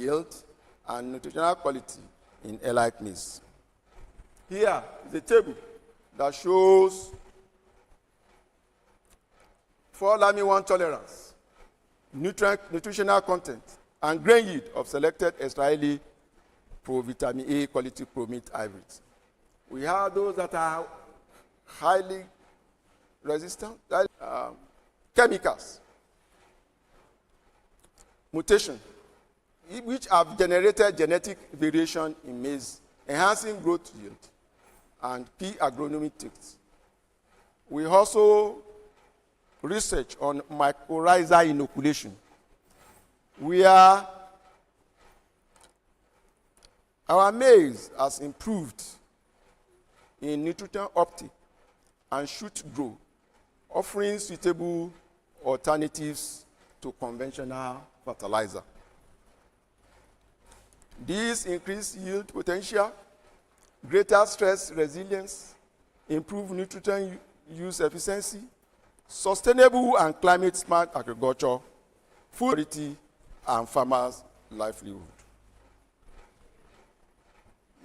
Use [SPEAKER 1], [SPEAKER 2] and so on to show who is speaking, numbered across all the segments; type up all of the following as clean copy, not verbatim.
[SPEAKER 1] yield and nutritional quality in elite maize. Here is a table that shows 4-Lami-1 tolerance, nutritional content, and grain yield of selected Israeli pro-vitamin A quality pro-meat hybrids. We have those that are highly resistant, chemicals, mutation, which have generated genetic variation in maize, enhancing growth yield and key agronomic traits. We also research on mycorrhizal inoculation, where our maize has improved in nutrient uptake and shoot growth, offering suitable alternatives to conventional fertilizer. These increase yield potential, greater stress resilience, improved nutrient use efficiency, sustainable and climate-smart agriculture, food security, and farmers' livelihood.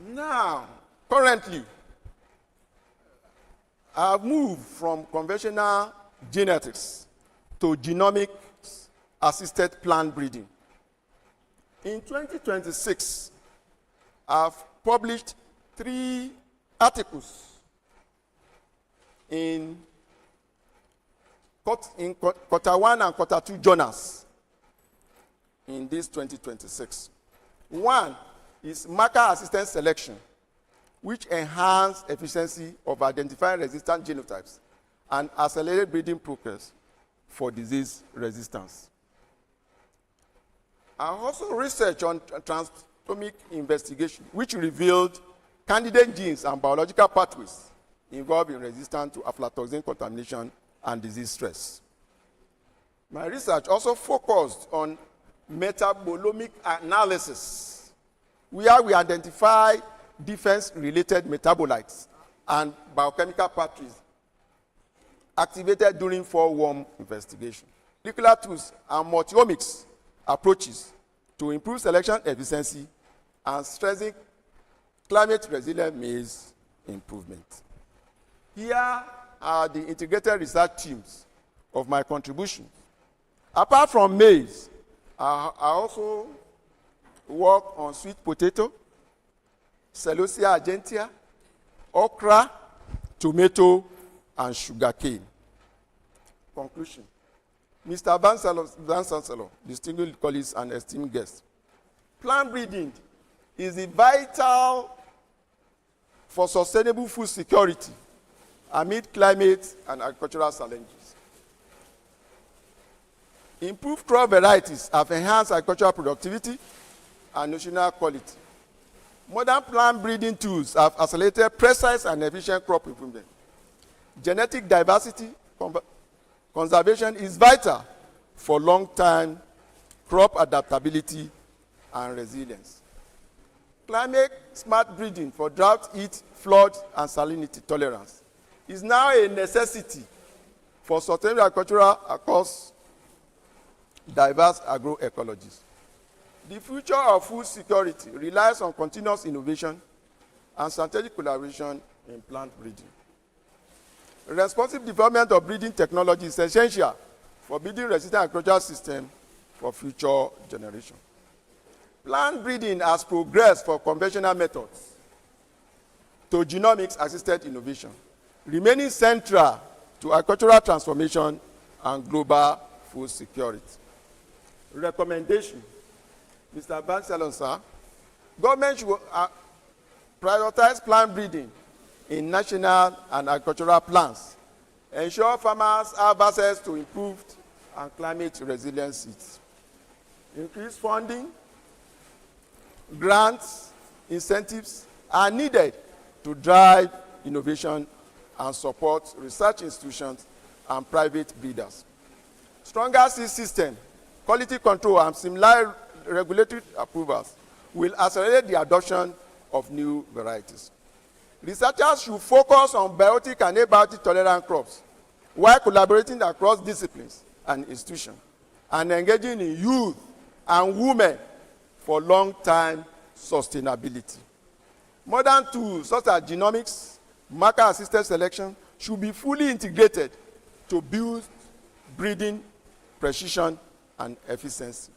[SPEAKER 1] Now, currently, I have moved from conventional genetics to genomics-assisted plant breeding. In 2026, I've published 3 articles in quarter 1 and quarter 2 journals in this 2026. One is marker-assisted selection, which enhance efficiency of identifying resistant genotypes and accelerate breeding progress for disease resistance. I also researched on transcriptomic investigation, which revealed candidate genes and biological pathways involved in resistance to aflatoxin contamination and disease stress. My research also focused on metabolomic analysis, where we identify defense-related metabolites and biochemical pathways activated during fall-worm investigation. Molecular tools and multiomics approaches to improve selection efficiency and stressing climate-resilient maize improvement. Here are the integrated research teams of my contributions. Apart from maize, I also work on sweet potato, Celosia argentea, okra, tomato, and sugarcane. Conclusion. Mr. Van Chancellor, distinguished colleagues and esteemed guests, plant breeding is vital for sustainable food security amid climate and agricultural challenges. Improved crop varieties have enhanced agricultural productivity and nutritional quality. Modern plant breeding tools have accelerated precise and efficient crop improvement. Genetic diversity conservation is vital for long-term crop adaptability and resilience. Climate-smart breeding for drought, heat, flood, and salinity tolerance is now a necessity for sustainable agriculture across diverse agroecologies. The future of food security relies on continuous innovation and strategic collaboration in plant breeding. Responsible development of breeding technology is essential for building resistant agricultural systems for future generations. Plant breeding has progressed from conventional methods to genomics-assisted innovation, remaining central to agricultural transformation and global food security. Recommendation. Mr. Van Chancellor, sir, government should prioritize plant breeding in national and agricultural plans, ensure farmers have access to improved and climate-resilient seeds. Increased funding, grants, incentives are needed to drive innovation and support research institutions and private breeders. Stronger seed system, quality control, and similar regulatory approvals will accelerate the adoption of new varieties. Researchers should focus on biotic and abiotic tolerant crops while collaborating across disciplines and institutions and engaging in youth and women for long-term sustainability. Modern tools such as genomics, marker-assisted selection should be fully integrated to build breeding precision and efficiency.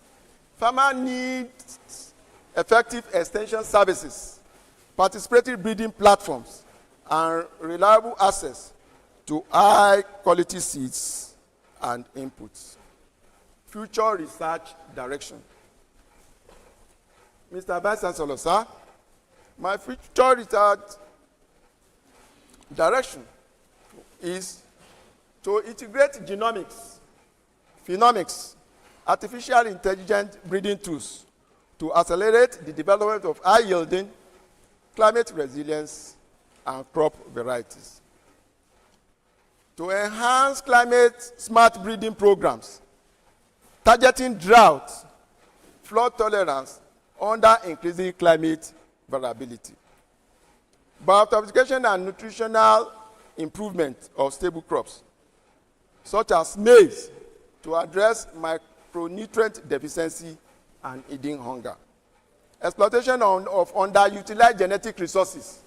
[SPEAKER 1] Farmers need effective extension services, participatory breeding platforms, and reliable access to high-quality seeds and inputs. Future research direction. Mr. Vice Chancellor, sir, my future research direction is to integrate genomics, phenomics, artificial intelligent breeding tools to accelerate the development of high-yielding, climate resilience, and crop varieties. To enhance climate-smart breeding programs, targeting drought, flood tolerance under increasing climate variability. Biofortification and nutritional improvement of stable crops, such as maize, to address micronutrient deficiency and eating hunger. Exploitation of underutilized genetic resources,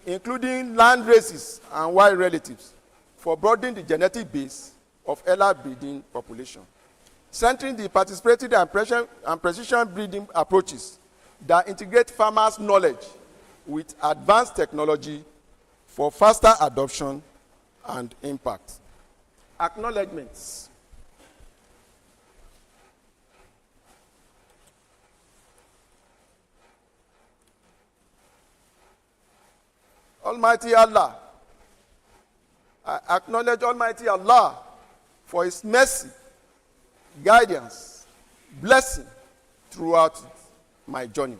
[SPEAKER 1] including land races and wild relatives, for broadening the genetic base of early breeding population. Centering the participatory and precision breeding approaches that integrate farmers' knowledge with advanced technology for faster adoption and impact. Acknowledgements. Almighty Allah. I acknowledge Almighty Allah for His mercy, guidance, blessing throughout my journey.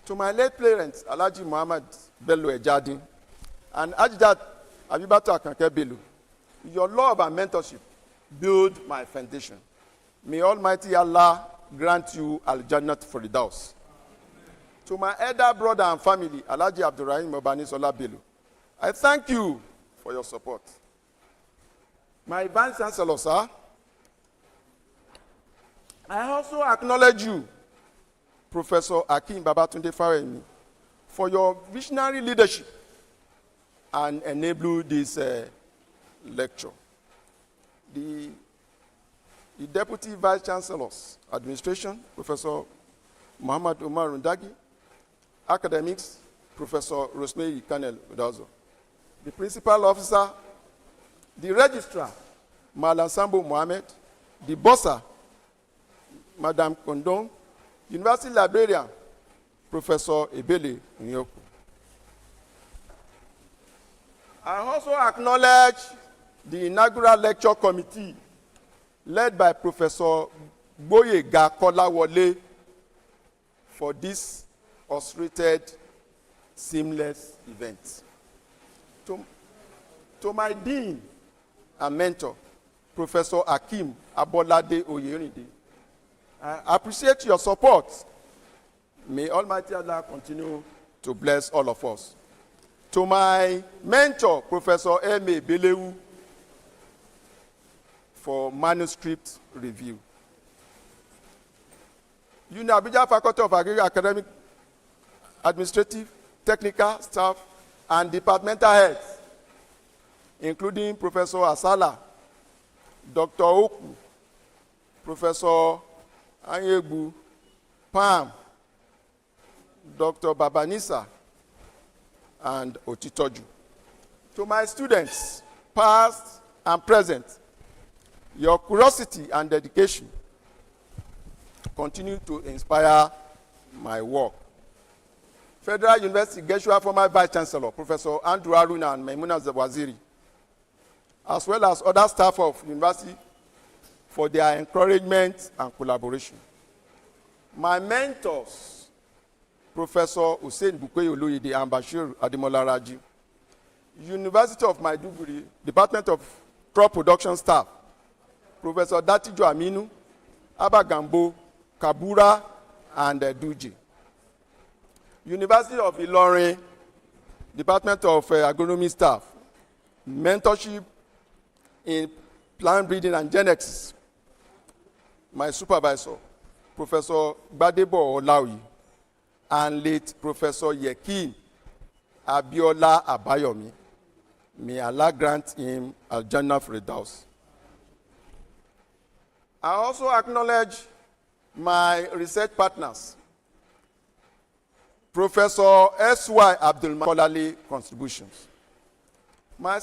[SPEAKER 1] To my late parents, Alhaji Muhammad Bello Ejadi and Ajdat Abibatu Akanke Bello, your love and mentorship build my foundation. May Almighty Allah grant you Al-Jannat Firdaus. To my elder brother and family, Alhaji Abdurrahim Obani Sola Bello, I thank you for your support. My Vice Chancellor, sir, I also acknowledge you, Professor Akin Babatunde Faremi, for your visionary leadership and enable this lecture. The Deputy Vice Chancellor's Administration, Professor Muhammad Omar Rundagi, Academics, Professor Rosemary Kanel Udazo, the Principal Officer, the Registrar, Malam Sambo Mohammed, the Bossa, Madam Kondon, University Librarian, Professor Ebele Nyoku. I also acknowledge the inaugural lecture committee led by Professor Boyega Kolawole for this orchestrated, seamless event. To my dean and mentor, Professor Akim Abolade Oyerinde, I appreciate your support. May Almighty Allah continue to bless all of us. To my mentor, Professor M.A. Bello, for manuscript review. Abuja Faculty of Agriculture Academic, Administrative, Technical staff, and departmental heads, including Professor Asala, Dr. Oku, Professor Anyegbu, Pam, Dr. Babanisa, and Otitoju. To my students, past and present, your curiosity and dedication continue to inspire my work. Federal University Geshua former Vice Chancellor, Professor Andrew Aruna and Maimuna Waziri, as well as other staff of the university, for their encouragement and collaboration. My mentors, Professor Hussein Bukwe Oluyede and Bashir Adimolaraji, University of Maiduguri, Department of Crop Production Staff, Professor Datijo Aminu, Abba Gambo, Kabura, and Duji. University of Ilorin, Department of Agronomy Staff, mentorship in plant breeding and genetics, my supervisor, Professor Gbadebo Olaoyi, and late Professor Yekin Abiola Abayomi. May Allah grant him Al-Jannah Firdaus. I also acknowledge my research partners, Professor S.Y. Abdul Makolali contributions. My